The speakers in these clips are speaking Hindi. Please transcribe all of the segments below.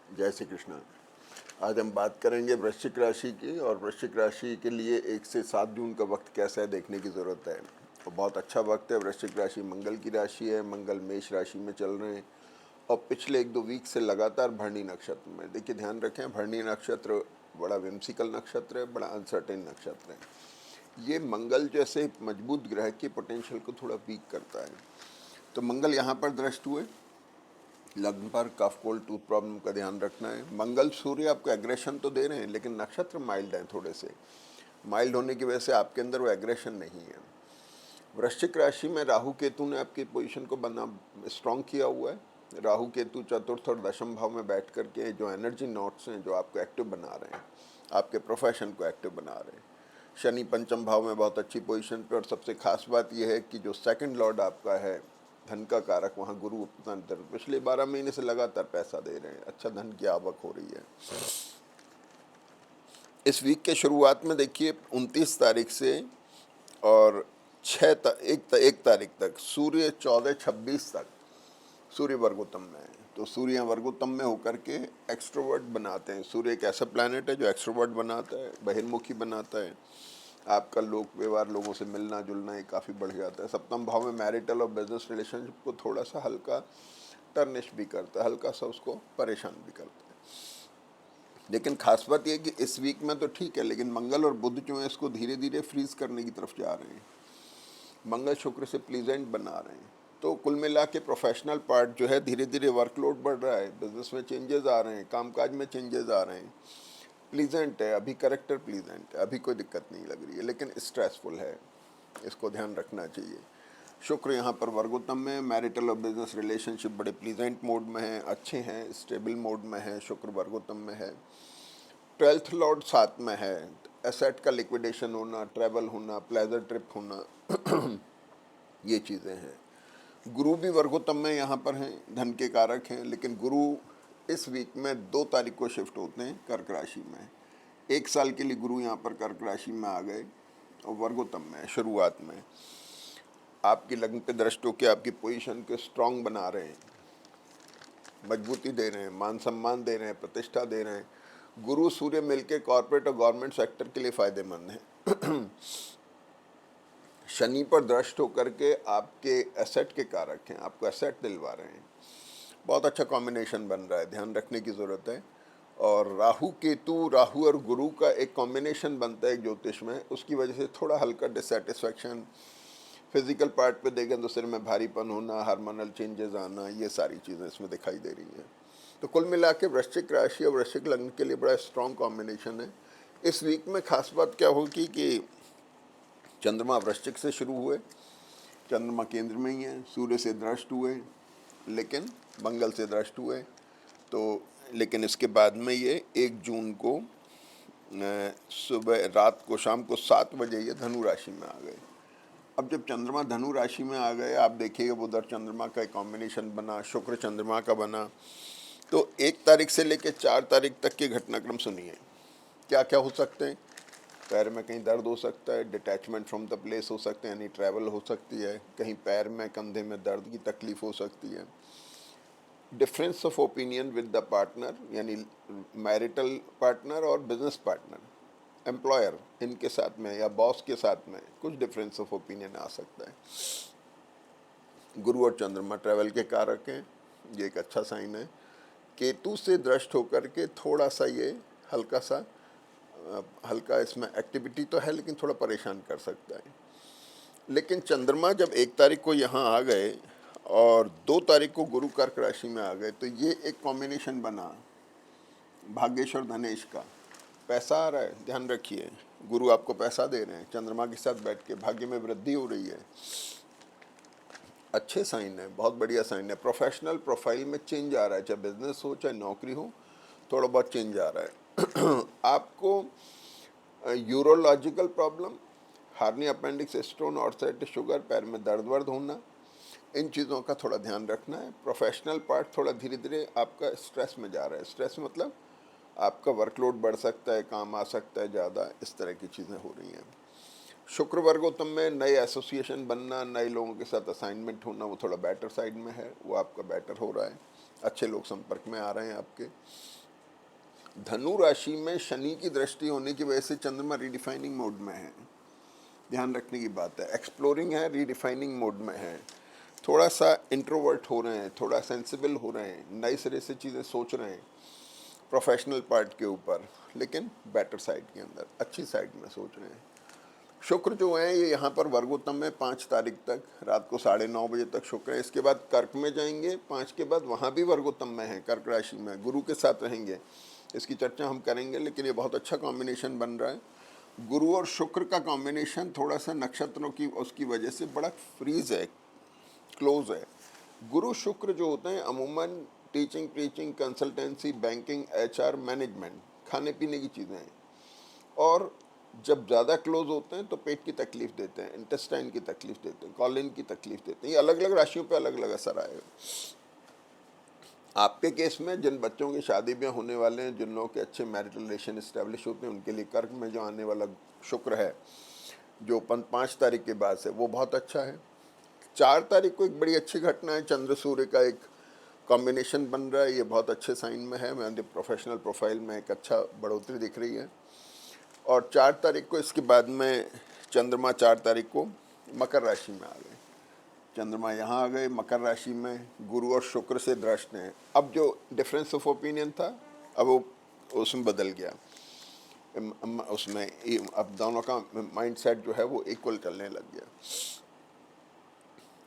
जय श्री कृष्ण। आज हम बात करेंगे वृश्चिक राशि की, और वृश्चिक राशि के लिए 1 से 7 जून का वक्त कैसा है देखने की ज़रूरत है। और बहुत अच्छा वक्त है। वृश्चिक राशि मंगल की राशि है, मंगल मेष राशि में चल रहे हैं और पिछले 1-2 वीक से लगातार भरणी नक्षत्र में। देखिए, ध्यान रखें, भरणी नक्षत्र बड़ा विम्सिकल नक्षत्र है, बड़ा अनसर्टेन नक्षत्र है। ये मंगल जैसे मजबूत ग्रह के पोटेंशियल को थोड़ा वीक करता है। तो मंगल यहाँ पर दृष्ट हुए, लग्न पर कफ कोल्ड टूथ प्रॉब्लम का ध्यान रखना है। मंगल सूर्य आपको एग्रेशन तो दे रहे हैं, लेकिन नक्षत्र माइल्ड हैं, थोड़े से माइल्ड होने की वजह से आपके अंदर वो एग्रेशन नहीं है। वृश्चिक राशि में राहु केतु ने आपकी पोजीशन को बना स्ट्रॉन्ग किया हुआ है। राहु केतु चतुर्थ और दशम भाव में बैठ करके जो एनर्जी नोट्स हैं, जो आपको एक्टिव बना रहे हैं, आपके प्रोफेशन को एक्टिव बना रहे हैं। शनि पंचम भाव में बहुत अच्छी पोजीशन पे, और सबसे खास बात यह है कि जो सेकंड लॉर्ड आपका है धन का कारक, वहाँ गुरु पिछले 12 महीने से लगातार पैसा दे रहे हैं, अच्छा धन की आवक हो रही है। इस वीक के शुरुआत में देखिए 29 तारीख से और 1 तारीख तक सूर्य 14-26 तक सूर्य वर्गोत्तम में है। तो सूर्य वर्गोत्तम में होकर के एक्सट्रोवर्ट बनाते हैं। सूर्य एक ऐसा प्लैनेट है जो एक्सट्रोवर्ट बनाता है, बहिर्मुखी बनाता है। आपका लोक व्यवहार, लोगों से मिलना जुलना ये काफ़ी बढ़ जाता है। सप्तम भाव में मैरिटल और बिजनेस रिलेशनशिप को थोड़ा सा हल्का टर्निश भी करता है, हल्का सा उसको परेशान भी करता है। लेकिन खास बात यह है कि इस वीक में तो ठीक है, लेकिन मंगल और बुध जो है इसको धीरे धीरे फ्रीज करने की तरफ जा रहे हैं। मंगल शुक्र से प्लीजेंट बना रहे हैं। तो कुल मिला के प्रोफेशनल पार्ट जो है, धीरे धीरे वर्कलोड बढ़ रहा है, बिजनेस में चेंजेस आ रहे हैं, कामकाज में चेंजेस आ रहे हैं। प्लीजेंट है, अभी करेक्टर प्लीजेंट है, अभी कोई दिक्कत नहीं लग रही है, लेकिन स्ट्रेसफुल है, इसको ध्यान रखना चाहिए। शुक्र यहाँ पर वर्गोत्तम में, मैरिटल और बिजनेस रिलेशनशिप बड़े प्लीजेंट मोड में हैं, अच्छे हैं, स्टेबल मोड में है। शुक्र वर्गोत्तम में है, 12th लॉर्ड 7 में है। एसेट का लिक्विडेशन होना, ट्रैवल होना, प्लेजर ट्रिप होना, ये चीज़ें हैं। गुरु भी वर्गोत्तम में यहाँ पर हैं, धन के कारक हैं, लेकिन गुरु इस वीक में 2 तारीख को शिफ्ट होते हैं कर्क राशि में। 1 साल के लिए गुरु यहाँ पर कर्क राशि में आ गए और वर्गोत्तम में शुरुआत में आपकी लग्न पे दृष्ट होकर आपकी पोजीशन को स्ट्रांग बना रहे हैं, मजबूती दे रहे हैं, मान सम्मान दे रहे हैं, प्रतिष्ठा दे रहे हैं। गुरु सूर्य मिलके कॉर्पोरेट और गवर्नमेंट सेक्टर के लिए फायदेमंद है। शनि पर दृष्ट होकर के आपके एसेट के कारक हैं, आपको एसेट दिलवा रहे हैं। बहुत अच्छा कॉम्बिनेशन बन रहा है, ध्यान रखने की ज़रूरत है। और राहु केतु, राहु और गुरु का एक कॉम्बिनेशन बनता है ज्योतिष में, उसकी वजह से थोड़ा हल्का डिससेटिस्फैक्शन, फिजिकल पार्ट पे देखें तो सिर में भारीपन होना, हार्मोनल चेंजेस आना, ये सारी चीज़ें इसमें दिखाई दे रही हैं। तो कुल मिला के वृश्चिक राशि और वृश्चिक लग्न के लिए बड़ा स्ट्रॉन्ग कॉम्बिनेशन है। इस वीक में खास बात क्या होगी कि चंद्रमा वृश्चिक से शुरू हुए, चंद्रमा केंद्र में ही है, सूर्य से दृष्ट हुए, लेकिन मंगल से दृष्ट हुए। तो लेकिन इसके बाद में ये 1 जून को सुबह रात को शाम को 7 बजे ये धनु राशि में आ गए। अब जब चंद्रमा धनु राशि में आ गए, आप देखिएगा उधर चंद्रमा का एक कॉम्बिनेशन बना, शुक्र चंद्रमा का बना। तो 1 तारीख से लेकर 4 तारीख तक के घटनाक्रम सुनिए, क्या क्या हो सकते हैं। पैर में कहीं दर्द हो सकता है, डिटैचमेंट फ्रॉम द प्लेस हो सकते हैं, यानी ट्रैवल हो सकती है, कहीं पैर में कंधे में दर्द की तकलीफ हो सकती है। Difference of opinion with the partner, यानी मैरिटल पार्टनर और बिजनेस पार्टनर, एम्प्लॉयर, इनके साथ में या बॉस के साथ में कुछ डिफरेंस ऑफ ओपिनियन आ सकता है। गुरु और चंद्रमा ट्रैवल के कारक हैं, ये एक अच्छा साइन है। केतु से दृष्ट होकर के थोड़ा सा ये हल्का इसमें एक्टिविटी तो है, लेकिन थोड़ा परेशान कर सकता है। लेकिन चंद्रमा जब 1 तारीख को यहाँ आ गए और 2 तारीख को गुरु कर्क राशि में आ गए, तो ये एक कॉम्बिनेशन बना भाग्येश और धनेश का। पैसा आ रहा है, ध्यान रखिए, गुरु आपको पैसा दे रहे हैं, चंद्रमा के साथ बैठ के भाग्य में वृद्धि हो रही है। अच्छे साइन है, बहुत बढ़िया साइन है। प्रोफेशनल प्रोफाइल में चेंज आ रहा है, चाहे बिजनेस हो चाहे नौकरी हो, थोड़ा बहुत चेंज आ रहा है। आपको urological problem, hernia appendix stone, arthritis, sugar, पैर में दर्द वर्द होना, इन चीज़ों का थोड़ा ध्यान रखना है। प्रोफेशनल पार्ट थोड़ा धीरे धीरे आपका स्ट्रेस में जा रहा है। स्ट्रेस मतलब आपका वर्कलोड बढ़ सकता है, काम आ सकता है ज़्यादा, इस तरह की चीज़ें हो रही हैं। शुक्र वर्गोत्तम में नए एसोसिएशन बनना, नए लोगों के साथ असाइनमेंट होना, वो थोड़ा बेटर साइड में है, वो आपका बेटर हो रहा है। अच्छे लोग संपर्क में आ रहे हैं आपके। धनु राशि में शनि की दृष्टि होने की वजह से चंद्रमा रीडिफाइनिंग मोड में है, ध्यान रखने की बात है। एक्सप्लोरिंग है, रीडिफाइनिंग मोड में है, थोड़ा सा इंट्रोवर्ट हो रहे हैं, थोड़ा सेंसिबल हो रहे हैं, नए सिरे से चीज़ें सोच रहे हैं प्रोफेशनल पार्ट के ऊपर, लेकिन बेटर साइड के अंदर, अच्छी साइड में सोच रहे हैं। शुक्र जो है ये यहाँ पर वर्गोत्तम में 5 तारीख तक रात को 9:30 बजे तक शुक्र है। इसके बाद कर्क में जाएंगे, 5 के बाद वहाँ भी वर्गोत्तम में है, कर्क राशि में गुरु के साथ रहेंगे। इसकी चर्चा हम करेंगे, लेकिन ये बहुत अच्छा कॉम्बिनेशन बन रहा है। गुरु और शुक्र का कॉम्बिनेशन थोड़ा सा नक्षत्रों की उसकी वजह से बड़ा फ्रीज है, क्लोज है। गुरु शुक्र जो होते हैं अमूमन teaching, preaching, consultancy, banking, HR, management, खाने पीने की चीज़ें हैं। और जब ज़्यादा क्लोज होते हैं तो पेट की तकलीफ देते हैं, इंटेस्टाइन की तकलीफ देते हैं, कॉलिन की तकलीफ देते हैं। ये अलग अलग राशियों पे अलग अलग असर आएगा। आपके केस में जिन बच्चों की शादी ब्याह होने वाले हैं, जिन लोगों के अच्छे मैरिटल रिलेशन इस्टेब्लिश होते हैं, उनके लिए कर्क में जो आने वाला शुक्र है जो 5 तारीख के बाद से, वो बहुत अच्छा है। 4 तारीख को एक बड़ी अच्छी घटना है, चंद्र सूर्य का एक कॉम्बिनेशन बन रहा है, ये बहुत अच्छे साइन में है। मेरे प्रोफेशनल प्रोफाइल में एक अच्छा बढ़ोतरी दिख रही है। और 4 तारीख को इसके बाद में चंद्रमा 4 तारीख को मकर राशि में आ गए। चंद्रमा यहाँ आ गए मकर राशि में, गुरु और शुक्र से दृष्ट हैं। अब जो डिफरेंस ऑफ ओपिनियन था अब वो उसमें बदल गया, उसमें अब दोनों का माइंडसेट जो है वो इक्वल चलने लग गया।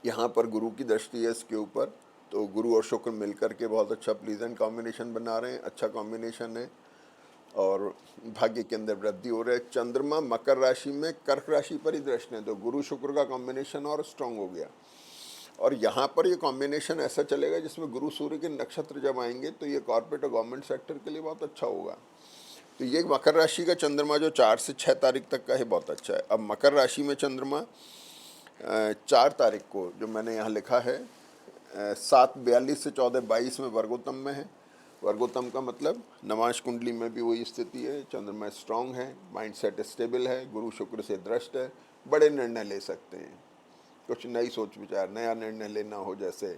यहाँ पर गुरु की दृष्टि है इसके ऊपर, तो गुरु और शुक्र मिलकर के बहुत अच्छा प्लीजेंट कॉम्बिनेशन बना रहे हैं, अच्छा कॉम्बिनेशन है और भाग्य के अंदर वृद्धि हो रहा है। चंद्रमा मकर राशि में कर्क राशि पर ही दृष्टि है, तो गुरु शुक्र का कॉम्बिनेशन और स्ट्रांग हो गया। और यहाँ पर ये कॉम्बिनेशन ऐसा चलेगा जिसमें गुरु सूर्य के नक्षत्र जब आएंगे तो ये कॉर्पोरेट और गवर्नमेंट सेक्टर के लिए बहुत अच्छा होगा। तो ये मकर राशि का चंद्रमा जो 4 से 6 तारीख तक का है बहुत अच्छा है। अब मकर राशि में चंद्रमा 4 तारीख को जो मैंने यहाँ लिखा है 7:42 से 14:22 में वर्गोत्तम में है। वर्गोत्तम का मतलब नवांश कुंडली में भी वही स्थिति है, चंद्रमा स्ट्रांग है, माइंडसेट स्टेबल है, गुरु शुक्र से दृष्ट है, बड़े निर्णय ले सकते हैं, कुछ नई सोच विचार, नया निर्णय लेना हो, जैसे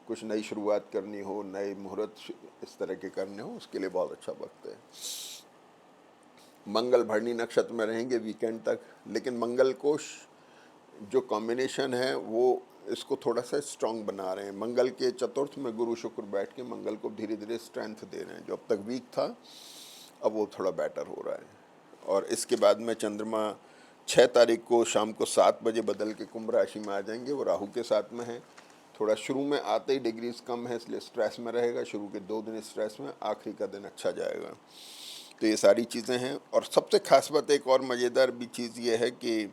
कुछ नई शुरुआत करनी हो, नए मुहूर्त इस तरह के करने हो, उसके लिए बहुत अच्छा वक्त है। मंगल भरणी नक्षत्र में रहेंगे वीकेंड तक, लेकिन मंगल को जो कॉम्बिनेशन है वो इसको थोड़ा सा स्ट्रांग बना रहे हैं। मंगल के चतुर्थ में गुरु शुक्र बैठ के मंगल को धीरे धीरे स्ट्रेंथ दे रहे हैं, जो अब तक वीक था अब वो थोड़ा बेटर हो रहा है। और इसके बाद में चंद्रमा 6 तारीख को शाम को 7 बजे बदल के कुंभ राशि में आ जाएंगे, वो राहु के साथ में है। थोड़ा शुरू में आते ही डिग्रीज कम है इसलिए स्ट्रेस में रहेगा, शुरू के 2 दिन स्ट्रेस में, आखिरी का दिन अच्छा जाएगा। तो ये सारी चीज़ें हैं। और सबसे खास बात एक और मज़ेदार भी चीज़ ये है कि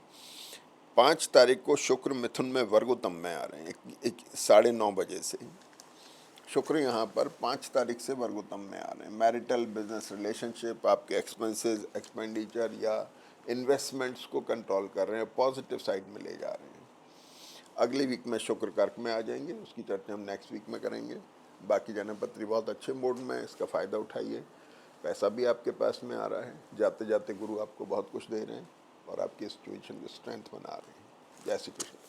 5 तारीख को शुक्र मिथुन में वर्गोत्तम में आ रहे हैं, 9:30 बजे से शुक्र यहाँ पर 5 तारीख से वर्गोत्तम में आ रहे हैं। मैरिटल, बिजनेस रिलेशनशिप, आपके एक्सपेंसेस, एक्सपेंडिचर या इन्वेस्टमेंट्स को कंट्रोल कर रहे हैं, पॉजिटिव साइड में ले जा रहे हैं। अगली वीक में शुक्र कर्क में आ जाएंगे, उसकी चर्चा हम नेक्स्ट वीक में करेंगे। बाकी जन्मपत्री बहुत अच्छे मोड में है, इसका फ़ायदा उठाइए, पैसा भी आपके पास में आ रहा है, जाते जाते गुरु आपको बहुत कुछ दे रहे हैं और आपकी सिचुएशन को स्ट्रेंथ बना रहे हैं। जय श्री कृष्ण।